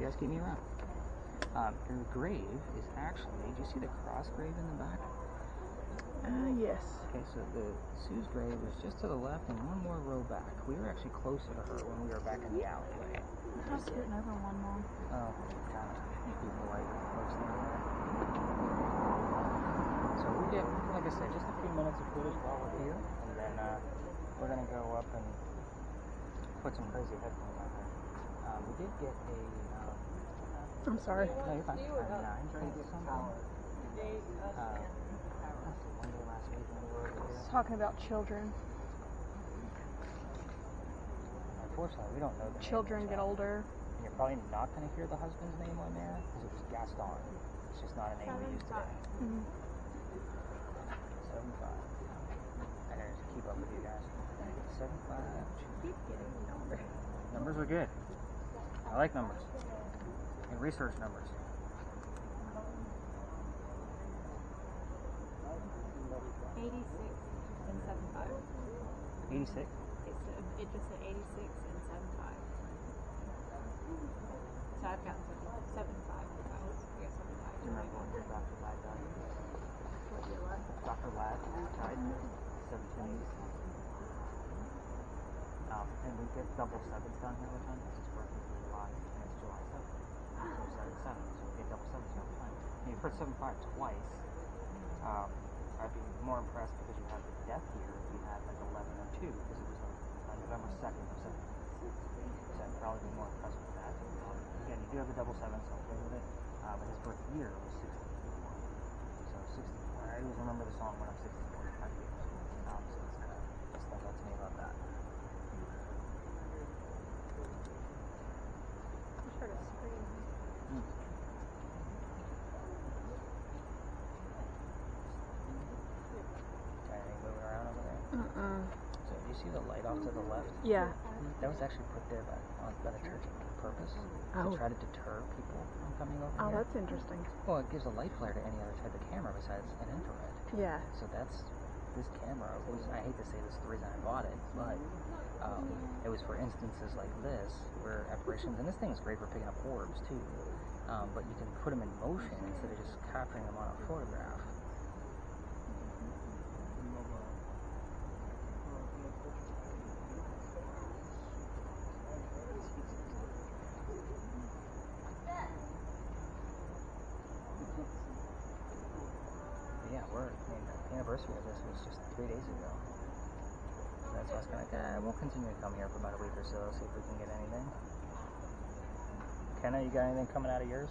you guys keep me around. Your grave is actually, do you see the cross grave in the back? Yes. Okay, so Sue's grave was just to the left and one more row back. We were actually closer to her when we were back in the alleyway. I was getting over one more. Oh, kind of be polite with folks down there. So we get, like I said, just a few minutes of footage while we're here, and then we're going to go up and put some crazy headphones on her. We did get a... I'm sorry. No, you're fine. I'm trying to get something. One day last week when we were over here. Talking about children. Unfortunately, we don't know the Children get older. And you're probably not going to hear the husband's name on there because it was Gaston. It's just not a name we use today. 75. I gotta just keep up with you guys. 75. Keep getting numbers. Numbers are good. I like numbers. And research numbers. 86 and 75. 86? It just said 86 and 75. So I've got 75 guys. I got 75. Do you remember when Dr. Ladd died? What year what? Dr. Ladd died in 1786. And we get double sevens down here all the time because his birthday is July, and it's July 7th. So 7-7, so we get double sevens all the time. And you've heard 75 twice. I'd be more impressed because you have the death year if you had like 11 or 2 because it was on November 2nd of 1786. So I'd probably be more impressed with that. Again, you do have the double sevens, so I'll play with it. But his birth year was 64. So 64. I always remember the song when I'm 64. So it's kind of just stuck out to me about that. I'm sure to scream. Moving around over there. So do you see the light off to the left? Yeah. That was actually put there by the church on purpose to try to deter people from coming over here. Oh, that's interesting. Well, it gives a light flare to any other type of camera besides an infrared. Yeah. So that's this camera. I hate to say this is the reason I bought it, but it was for instances like this where apparitions, and this thing is great for picking up orbs too. But you can put them in motion instead of just capturing them on a photograph. The anniversary of this was just 3 days ago. So that's why I was kind of like, we'll continue to come here for about a week or so, see if we can get anything. Kenna, you got anything coming out of yours?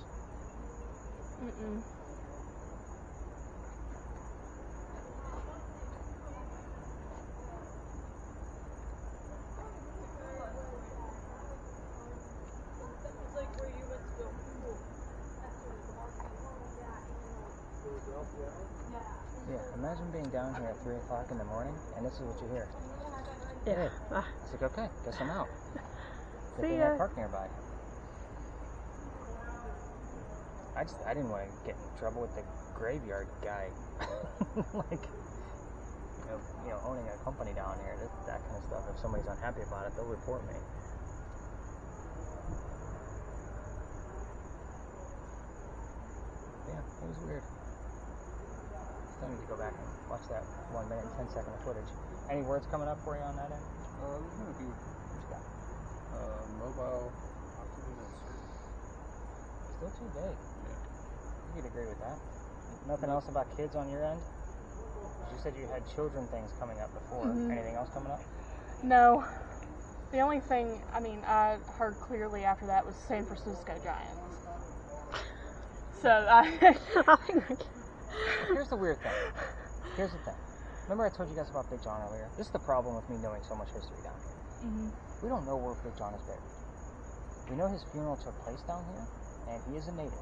Yeah, imagine being down here at 3 o'clock in the morning, and this is what you hear. Yeah. I was like, okay, guess I'm out. Good See thing ya. I parked nearby. I didn't want to get in trouble with the graveyard guy. Like, you know, owning a company down here, that kind of stuff. If somebody's unhappy about it, they'll report me. Yeah, it was weird. Still need to go back and watch that 1 minute and 10 second of footage. Any words coming up for you on that end? There's been a few. What's that? Mobile oxygen and surge. Still too vague. Yeah. You could agree with that. Nothing else about kids on your end? You said you had children things coming up before. Anything else coming up? No. The only thing, I heard clearly after that was San Francisco Giants. So Here's the weird thing. Here's the thing. Remember I told you guys about Big John earlier? This is the problem with me knowing so much history down here. We don't know where Big John is buried. We know his funeral took place down here, and he is a native.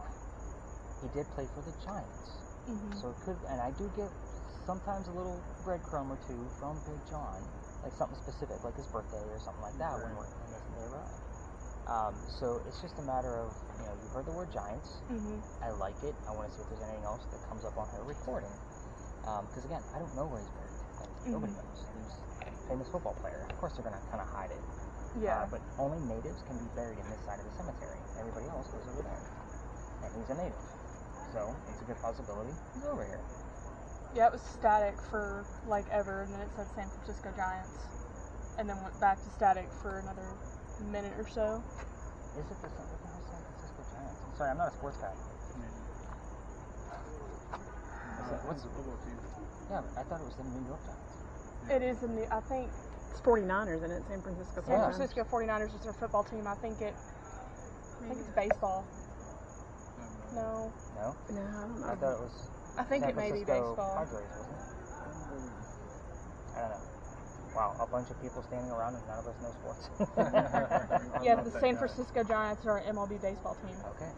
He did play for the Giants. So it could, and I do get sometimes a little breadcrumb or two from Big John, like something specific, like his birthday or something like that when they arrive. So it's just a matter of, you've heard the word Giants. I like it. I want to see if there's anything else that comes up on her recording. Because again, I don't know where he's buried. Like, nobody knows. He's a famous football player. Of course they're going to kind of hide it. yeah. But only natives can be buried in this side of the cemetery. Everybody else house goes over there. And he's a native. So, it's a good possibility he's over here. Yeah, it was static for like ever, and then it said San Francisco Giants, and then went back to static for another minute or so. Is it the San Francisco Giants? I'm sorry, I'm not a sports guy. What's the football team? Yeah, but I thought it was the New York Giants. It is in the, I think, It's 49ers, isn't it? San Francisco. San Francisco 49ers is their football team. I think it's baseball. No. No? No, I don't know. I thought it was I think San it may be Francisco baseball. Padres, wasn't it? I don't know. Wow, a bunch of people standing around and none of us know sports. Yeah, the San Francisco Giants are an MLB baseball team. Okay.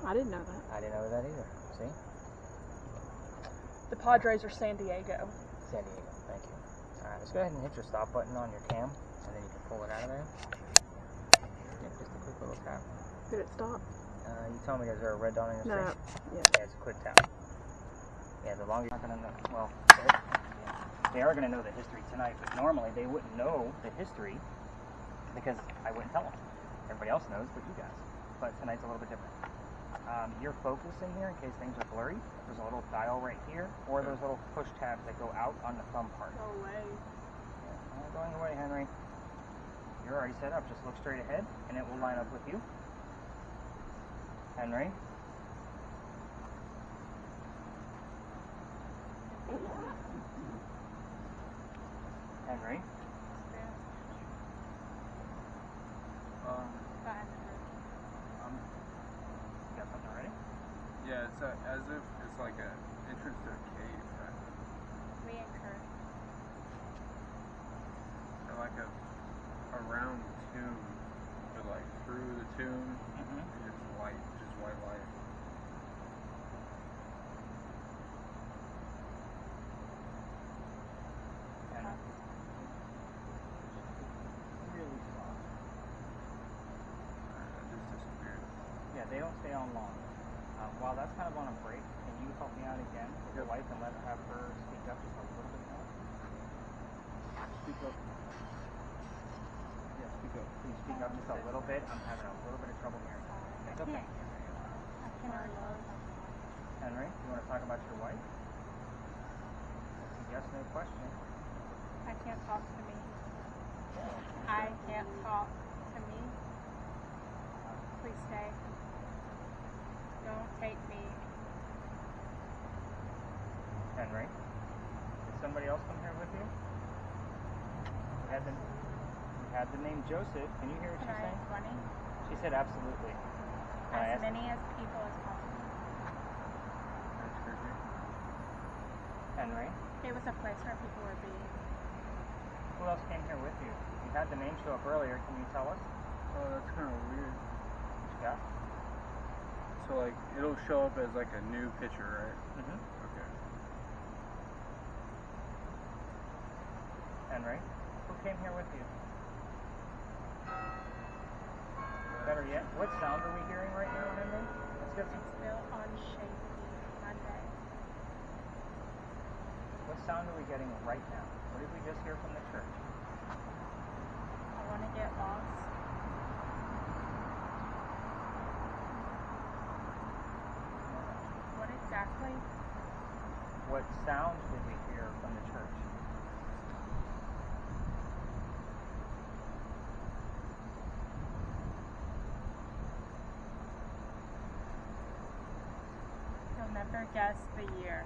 I didn't know that. I didn't know that either. See? The Padres are San Diego. San Diego. Thank you. Alright, let's go ahead and hit your stop button on your cam, and then you can pull it out of there. Yeah, just a quick little tap. Did it stop? You told me there's a red dot on your No. screen? Yeah. Yeah, it's a quick tap. Yeah, the longer you're not going to know. Well, they are going to know the history tonight, but normally they wouldn't know the history because I wouldn't tell them. Everybody else knows, but you guys. But tonight's a little bit different. Your focus in here, in case things are blurry, there's a little dial right here, or those little push tabs that go out on the thumb part. No way. Yeah, not going away, Henry. You're already set up. Just look straight ahead, and it will line up with you. Henry. Henry. You got something ready? Yeah, it's as if it's like an entrance to a cave, right? We incur. Or like a round tomb, but like through the tomb, it's light, just white light. And really soft. That just disappeared. Yeah, they don't stay on long. While that's kind of on a break, can you help me out again with your wife and have her speak up just a little bit more? Speak up. Yeah, speak up. Can you speak up just a little bit? I'm having a little bit of trouble hearing. It's okay. I cannot love. Henry, you want to talk about your wife? It's a yes, no question. I can't talk to me. I can't talk to me. Please stay. Don't take me. Henry, did somebody else come here with you? We had the name Joseph. Can you hear what she's saying? 20? She said absolutely. When I As asked- many as people as possible. That's creepy. Henry, It was a place where people were being. who else came here with you? You had the name show up earlier. Can you tell us? Oh, that's kind of weird. What you got? So like, it'll show up as like a new picture, right? Mm-hmm. Okay. Henry, who came here with you? Better yet, what sound are we hearing right now, Henry? Let's get some. It's built on shaky Monday. What sound are we getting right now? What did we just hear from the church? I want to get lost. What exactly? What sound did we hear from the church? You'll never guess the year.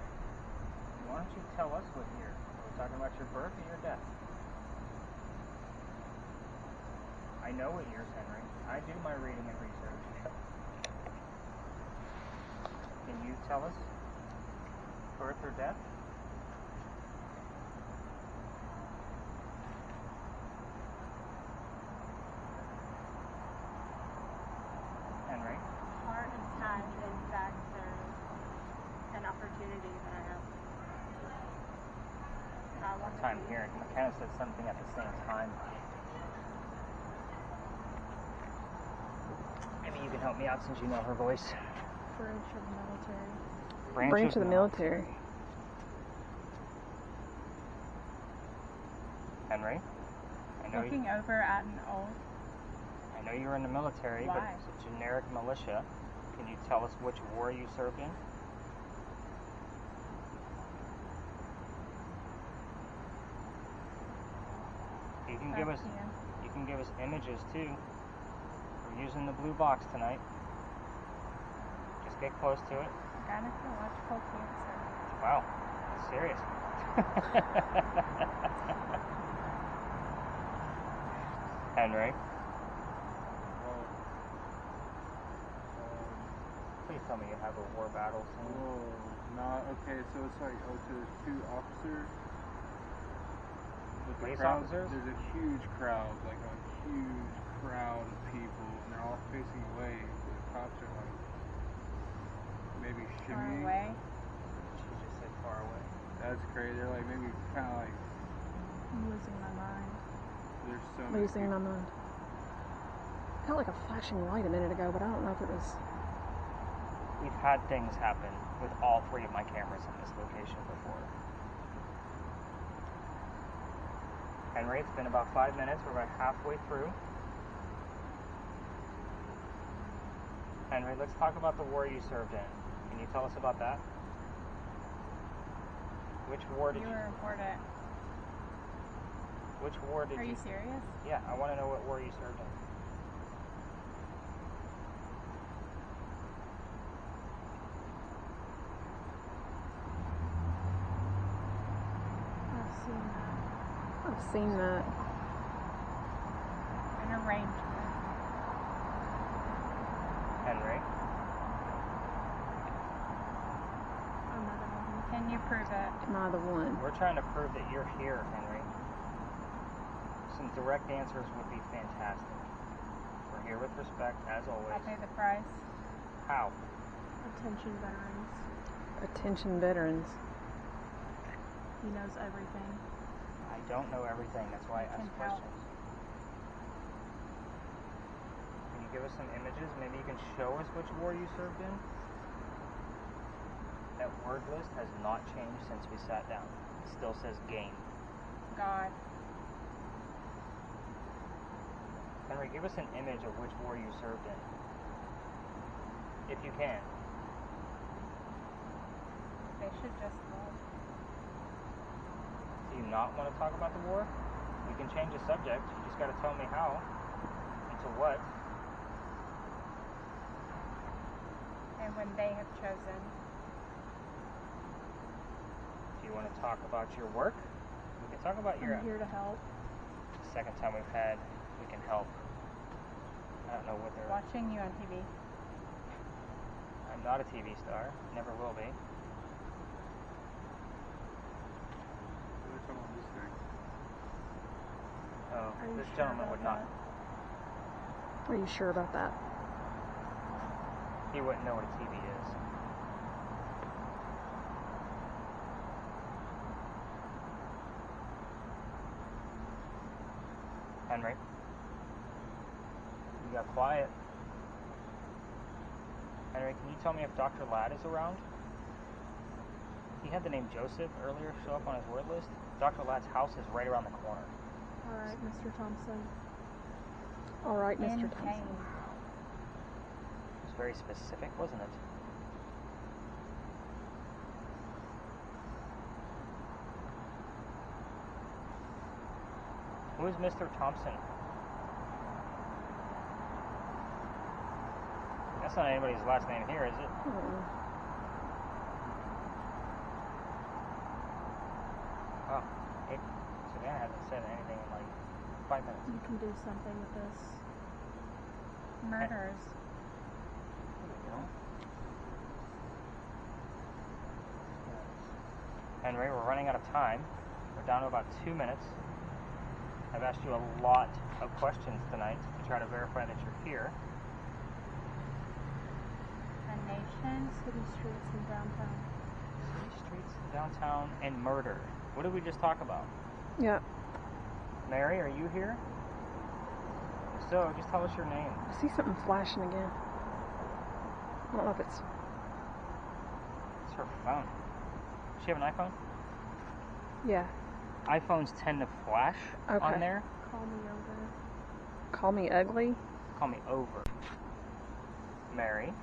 Why don't you tell us what year? Are we talking about your birth or your death? I know what years, Henry. I do my reading and research. Can you tell us birth or death? Henry? Part of time, in fact, there's an opportunity that I have. I want to Time be- here. McKenna said something at the same time. Maybe you can help me out since you know her voice. Branch of military. Branch of the military. Henry? I know Looking over at an old. I know you were in the military, but Why? it's a generic militia. Can you tell us which war you served in? You can give us images too. We're using the blue box tonight. Just get close to it. Gynecological cancer. Wow, that's serious. Henry, please tell me you have a war battle scene. Whoa, not okay. So it's like, so there's two officers. With the Police crowd, officers? There's a huge crowd, like a huge crowd of people, and they're all facing away. The cops are like maybe Far shimmying. away. She just said far away. That's crazy. They're like maybe kind of like I'm losing my mind. there's so many Losing my people. mind. Felt like a flashing light a minute ago, but I don't know if it was. We've had things happen with all three of my cameras in this location before. Henry, it's been about 5 minutes. We're about halfway through. Henry, let's talk about the war you served in. Can you tell us about that? Which war did You you? were important. Which war did Are you? you serious? Yeah, I want to know what war you served in. I've seen that. An arrangement. Henry, Another one. Can you prove it? Am I the one? we're trying to prove that you're here, Henry. Some direct answers would be fantastic. We're here with respect, as I'll always. pay the price. How? Attention veterans. Attention veterans. He knows everything. I don't know everything. That's why I Can ask help. questions. Can you give us some images? Maybe you can show us which war you served in? That word list has not changed since we sat down. It still says game. God. Henry, give us an image of which war you served in. If you can. They should just look. Do you not want to talk about the war? We can change the subject. You just got to tell me how and to what. And when they have chosen. Do you want to talk about your work? We can talk about your I'm here to help. second time we've had we can help. I don't know what they're... Watching you on TV. I'm not a TV star. Never will be. They're talking about this thing. Oh, Are you this sure gentleman about would not. that? Are you sure about that? He wouldn't know what a TV is. Henry, you got quiet. Henry, can you tell me if Dr. Ladd is around? He had the name Joseph earlier show up on his word list. Dr. Ladd's house is right around the corner. All right, Mr. Thompson. All right, Mr. In Thompson. pain. It was very specific, wasn't it? Who is Mr. Thompson? That's not anybody's last name here, is it? Oh, Savannah hasn't said anything in like 5 minutes. You can do something with this. Murders. There we go. Henry, we're running out of time. We're down to about 2 minutes. I've asked you a lot of questions tonight to try to verify that you're here. A nation. City streets in downtown. City streets, downtown, and murder. What did we just talk about? Yeah. Mary, are you here? If so, just tell us your name. I see something flashing again. I don't know if it's. It's her phone. Does she have an iPhone? Yeah. iPhones tend to flash Okay. on there. Call me over. Call me ugly. Call me over. Mary,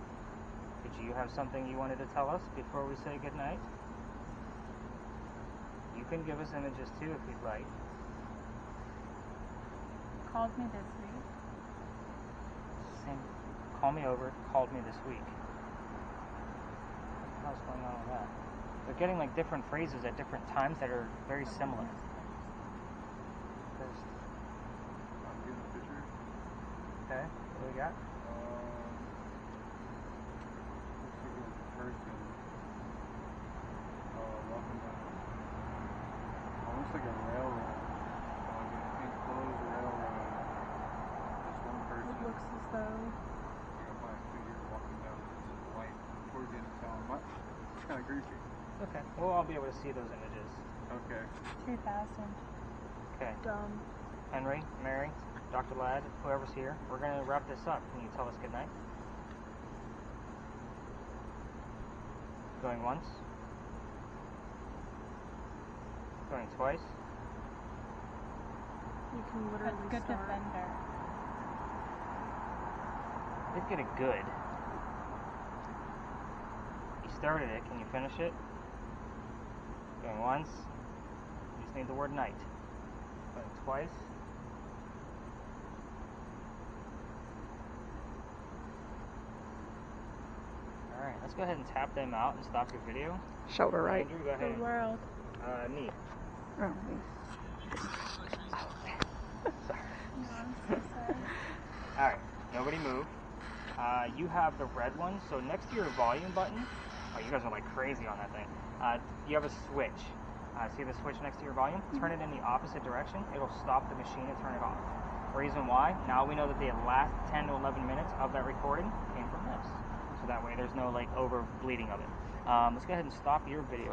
did you have something you wanted to tell us before we say goodnight? You can give us images too if you'd like. Called me this week. Same. Call me over, called me this week. What's going on with that? They're getting like different phrases at different times that are very similar. First. I'm getting a picture. Okay, what do we got? Looks like it was a person. Walking down. Almost like a railroad. Like an enclosed railroad. Just one person. It looks as though. Like a black figure walking down this white accordion sound. What? It's kind of creepy. Okay, we'll all be able to see those images. Okay. 2000. Okay, Dumb. Henry, Mary, Dr. Ladd, whoever's here, we're going to wrap this up. Can you tell us goodnight? Going once? Going twice? You can A literally good start. defender. Did get a good. You started it, can you finish it? Going once? You just need the word night. Going twice? Alright, let's go ahead and tap them out and stop your video. Shoulder right. Andrew, go ahead. The world. Knee. Oh, me. Sorry. No, I'm so sorry. Alright, nobody move. You have the red one, so next to your volume button, oh, you guys are like crazy on that thing. You have a switch. See the switch next to your volume? Turn it in the opposite direction. It'll stop the machine and turn it off. Reason why? Now we know that the last 10 to 11 minutes of that recording came from this. So that way there's no like over bleeding of it. Let's go ahead and stop your video.